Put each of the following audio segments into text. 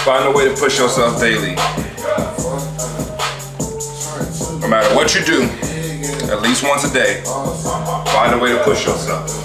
Find a way to push yourself daily. No matter what you do, at least once a day, find a way to push yourself.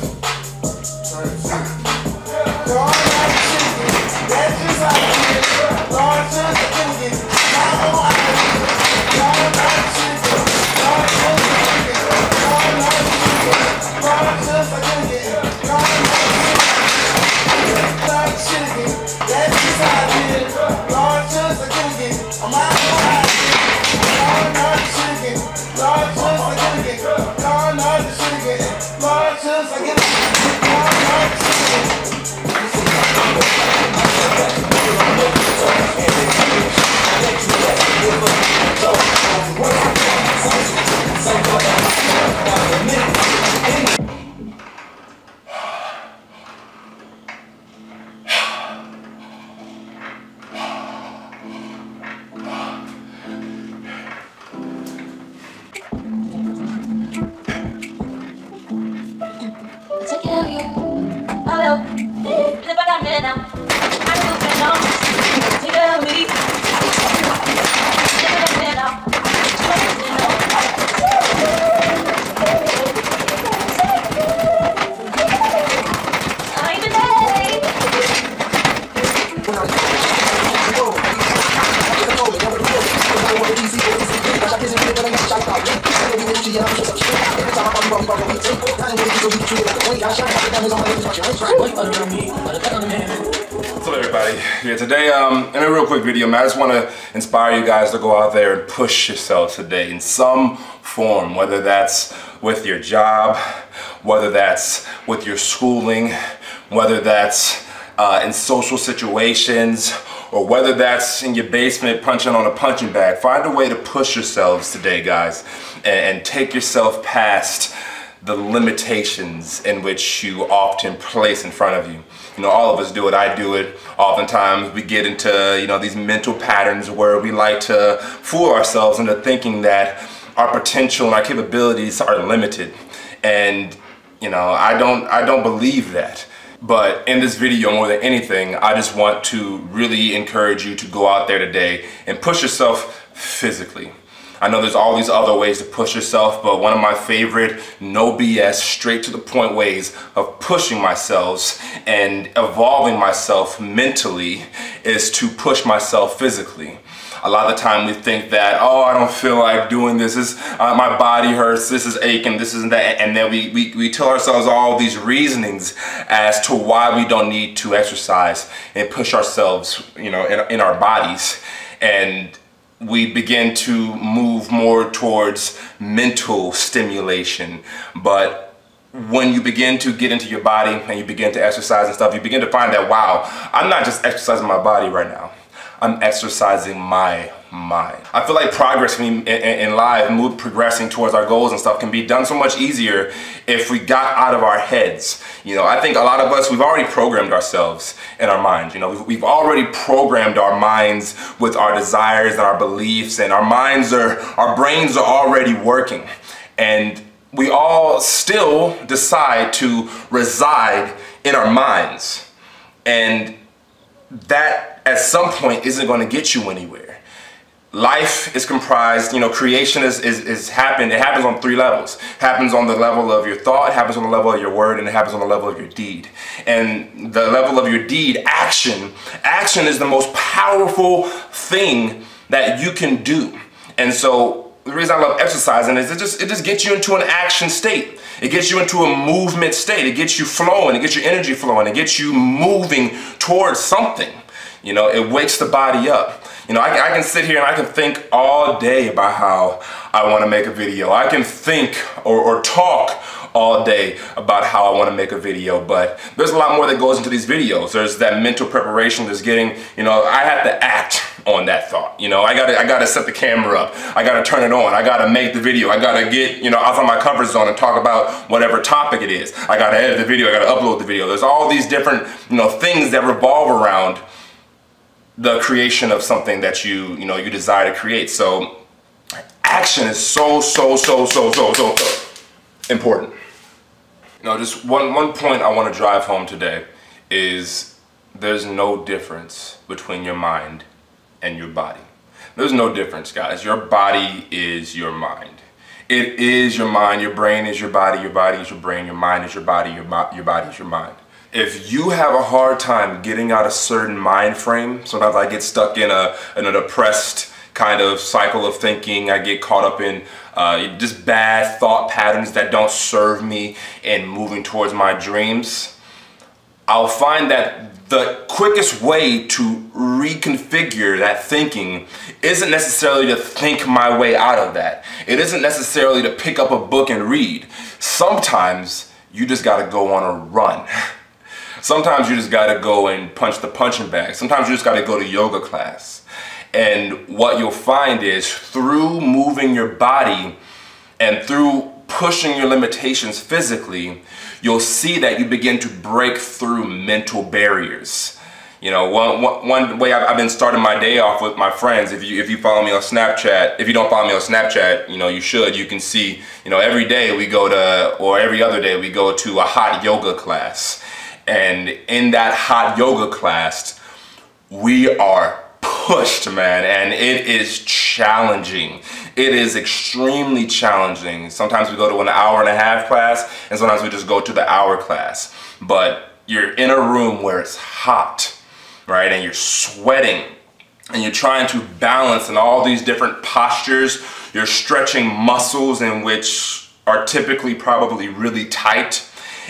What's up, everybody? Yeah, today, in a real quick video, man, I just want to inspire you guys to go out there and push yourselves today in some form, whether that's with your job, whether that's with your schooling, whether that's in social situations, or whether that's in your basement punching on a punching bag. Find a way to push yourselves today, guys, and take yourself past the limitations in which you often place in front of you. You know, all of us do it. I do it. Oftentimes we get into, you know, these mental patterns where we like to fool ourselves into thinking that our potential and our capabilities are limited. And, you know, I don't believe that. But in this video, more than anything, I just want to really encourage you to go out there today and push yourself physically. I know there's all these other ways to push yourself, but one of my favorite, no BS, straight to the point ways of pushing myself and evolving myself mentally is to push myself physically. A lot of the time we think that, oh, I don't feel like doing this, my body hurts, this is aching, this isn't that, and then we tell ourselves all these reasonings as to why we don't need to exercise and push ourselves, you know, in our bodies. And we begin to move more towards mental stimulation. But when you begin to get into your body and you begin to exercise and stuff, you begin to find that, wow, I'm not just exercising my body right now. I'm exercising my mind. I feel like progress in life, progressing towards our goals and stuff can be done so much easier if we got out of our heads. You know, I think a lot of us, we've already programmed ourselves in our minds. You know, we've already programmed our minds with our desires and our beliefs, and our brains are already working. And we all still decide to reside in our minds. And that at some point isn't going to get you anywhere. Life is comprised, you know, creation it happens on 3 levels. It happens on the level of your thought, it happens on the level of your word, and it happens on the level of your deed. And the level of your deed, action is the most powerful thing that you can do. And so the reason I love exercising is it just gets you into an action state. It gets you into a movement state. It gets you flowing, it gets your energy flowing, it gets you moving towards something. You know, it wakes the body up. You know, I can sit here and I can think all day about how I want to make a video. I can think or talk all day about how I want to make a video, but there's a lot more that goes into these videos. There's that mental preparation. There's getting, you know, I have to act on that thought. You know, I gotta set the camera up. I gotta turn it on. I gotta make the video. I gotta get, you know, out of my comfort zone and talk about whatever topic it is. I gotta edit the video. I gotta upload the video. There's all these different, you know, things that revolve around the creation of something that you desire to create. So action is so important. You know, just one point I want to drive home today is there's no difference between your mind and your body. There's no difference, guys. Your body is your mind. It is your mind. Your brain is your body is your brain. Your mind is your body. Your body is your mind. If you have a hard time getting out a certain mind frame, sometimes I get stuck in a depressed kind of cycle of thinking. I get caught up in just bad thought patterns that don't serve me in moving towards my dreams. I'll find that the quickest way to reconfigure that thinking isn't necessarily to think my way out of that. It isn't necessarily to pick up a book and read. Sometimes you just gotta go on a run. Sometimes you just gotta go and punch the punching bag. Sometimes you just gotta go to yoga class. And what you'll find is through moving your body and through pushing your limitations physically, you'll see that you begin to break through mental barriers. You know, one way I've been starting my day off with my friends, if you follow me on Snapchat, if you don't follow me on Snapchat, you know, you should, you can see, you know, every day we go to, or every other day we go to a hot yoga class. And in that hot yoga class, we are pushed, man, and it is challenging. It is extremely challenging. Sometimes we go to an hour-and-a-half class, and sometimes we just go to the hour class. But you're in a room where it's hot, right, and you're sweating, and you're trying to balance in all these different postures. You're stretching muscles in which are typically probably really tight,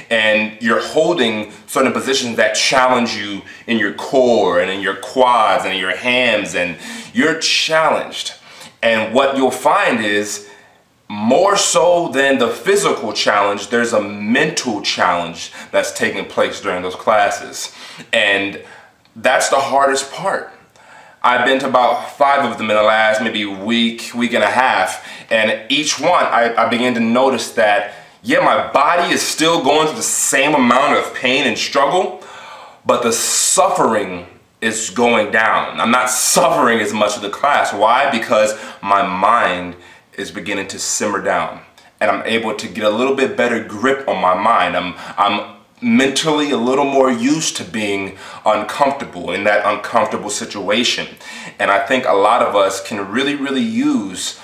and you're holding certain positions that challenge you in your core and in your quads and in your hams, and you're challenged. And what you'll find is, more so than the physical challenge, there's a mental challenge that's taking place during those classes. And that's the hardest part. I've been to about 5 of them in the last maybe week and a half, and each one I began to notice that, yeah, my body is still going through the same amount of pain and struggle, but the suffering is going down. I'm not suffering as much of the class. Why? Because my mind is beginning to simmer down, and I'm able to get a little bit better grip on my mind. I'm mentally a little more used to being uncomfortable in that uncomfortable situation. And I think a lot of us can really use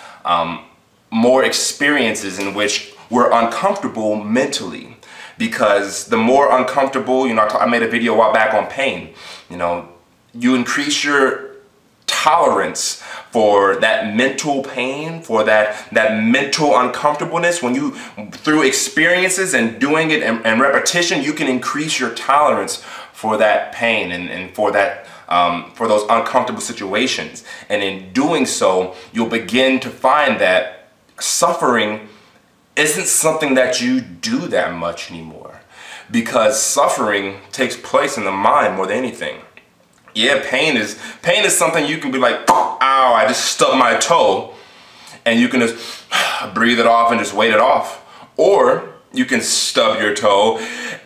more experiences in which we're uncomfortable mentally, because the more uncomfortable, you know, I made a video a while back on pain. You know, you increase your tolerance for that mental pain, for that mental uncomfortableness. When you, through experiences and doing it and repetition, you can increase your tolerance for that pain and for that for those uncomfortable situations. And in doing so, you'll begin to find that suffering isn't something that you do that much anymore, because suffering takes place in the mind more than anything. Yeah, pain is something you can be like, ow, I just stubbed my toe, and you can just breathe it off and just wait it off. Or you can stub your toe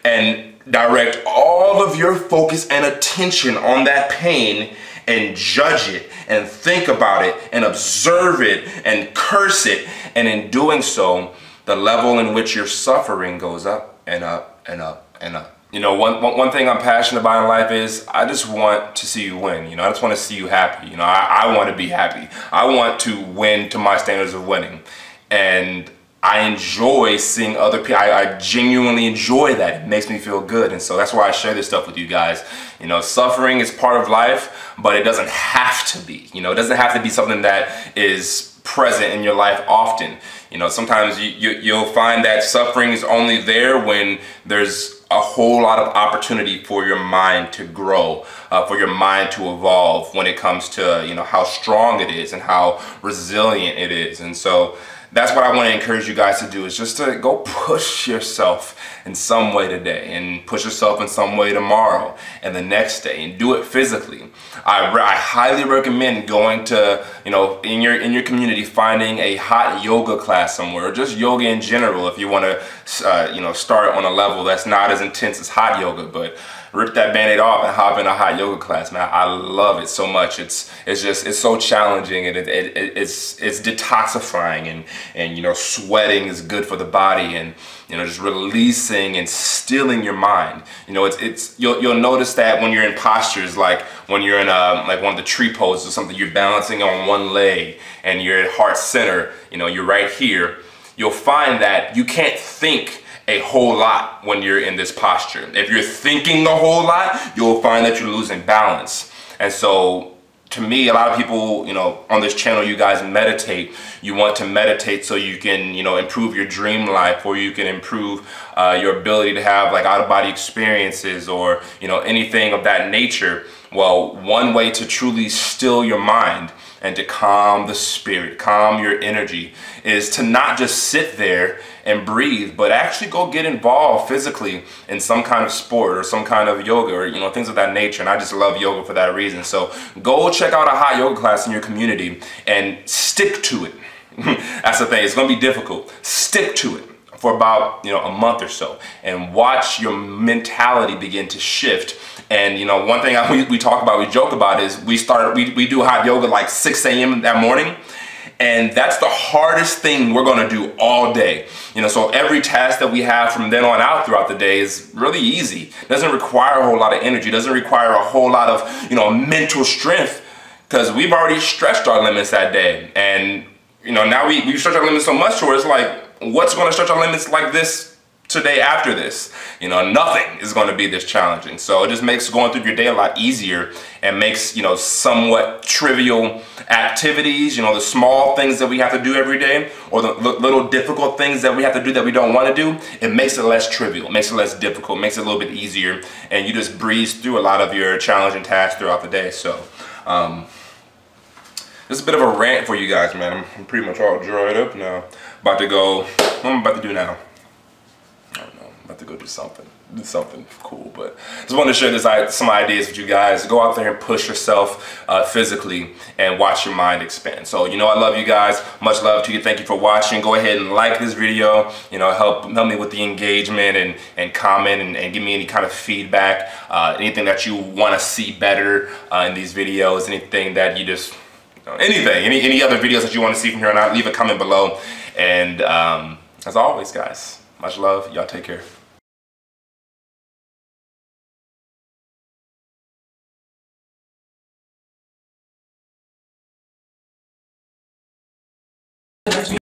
and direct all of your focus and attention on that pain and judge it and think about it and observe it and curse it. And in doing so, the level in which you're suffering goes up and up and up and up. You know, one thing I'm passionate about in life is I just want to see you win. You know, I just want to see you happy. You know, I want to be happy. I want to win to my standards of winning. And I enjoy seeing other people. I genuinely enjoy that. It makes me feel good. And so that's why I share this stuff with you guys. You know, suffering is part of life, but it doesn't have to be. You know, it doesn't have to be something that is present in your life often. You know, sometimes you'll find that suffering is only there when there's a whole lot of opportunity for your mind to grow, for your mind to evolve when it comes to, you know, how strong it is and how resilient it is. And so that's what I want to encourage you guys to do, is just to go push yourself in some way today, and push yourself in some way tomorrow and the next day, and do it physically. I highly recommend going to, you know, in your community, finding a hot yoga class somewhere, or just yoga in general if you want to, you know, start on a level that's not as intense as hot yoga. But rip that Band-Aid off and hop in a hot yoga class, man. I love it so much. It's so challenging, and it's detoxifying, and you know, sweating is good for the body, and you know, just releasing and stilling your mind. You know, you'll notice that when you're in postures, like when you're in like one of the tree poses or something, you're balancing on one leg and you're at heart center, you know, you're right here. You'll find that you can't think a whole lot when you're in this posture. If you're thinking a whole lot, you'll find that you're losing balance. And so, to me, a lot of people, you know, on this channel, you guys meditate. You want to meditate so you can, you know, improve your dream life, or you can improve your ability to have like out-of-body experiences, or, you know, anything of that nature. Well, one way to truly still your mind and to calm the spirit, calm your energy, is to not just sit there and breathe, but actually go get involved physically in some kind of sport or some kind of yoga, or, you know, things of that nature. And I just love yoga for that reason. So go check out a hot yoga class in your community and stick to it. That's the thing. It's going to be difficult. Stick to it for about, you know, a month or so, and watch your mentality begin to shift. And you know, one thing we talk about, we joke about, is we do hot yoga like 6 a.m. that morning, and that's the hardest thing we're going to do all day. You know, so every task that we have from then on out throughout the day is really easy. Doesn't require a whole lot of energy, doesn't require a whole lot of, you know, mental strength, because we've already stretched our limits that day. And you know, now we stretch our limits so much to where it's like, what's going to stretch our limits like this today after this? You know, nothing is going to be this challenging. So it just makes going through your day a lot easier, and makes, you know, somewhat trivial activities, you know, the small things that we have to do every day, or the little difficult things that we have to do that we don't want to do, it makes it less trivial, makes it less difficult, makes it a little bit easier, and you just breeze through a lot of your challenging tasks throughout the day. So this is a bit of a rant for you guys, man. I'm pretty much all dried up now. About to go, what am I about to do now? I don't know, I'm about to go do something cool, but just wanted to share some ideas with you guys. Go out there and push yourself physically, and watch your mind expand. So, you know, I love you guys. Much love to you. Thank you for watching. Go ahead and like this video. You know, help me with the engagement, and comment, and give me any kind of feedback. Anything that you want to see better in these videos. Anything that you just, any other videos that you want to see from here on out, leave a comment below. And as always, guys, much love. Y'all take care.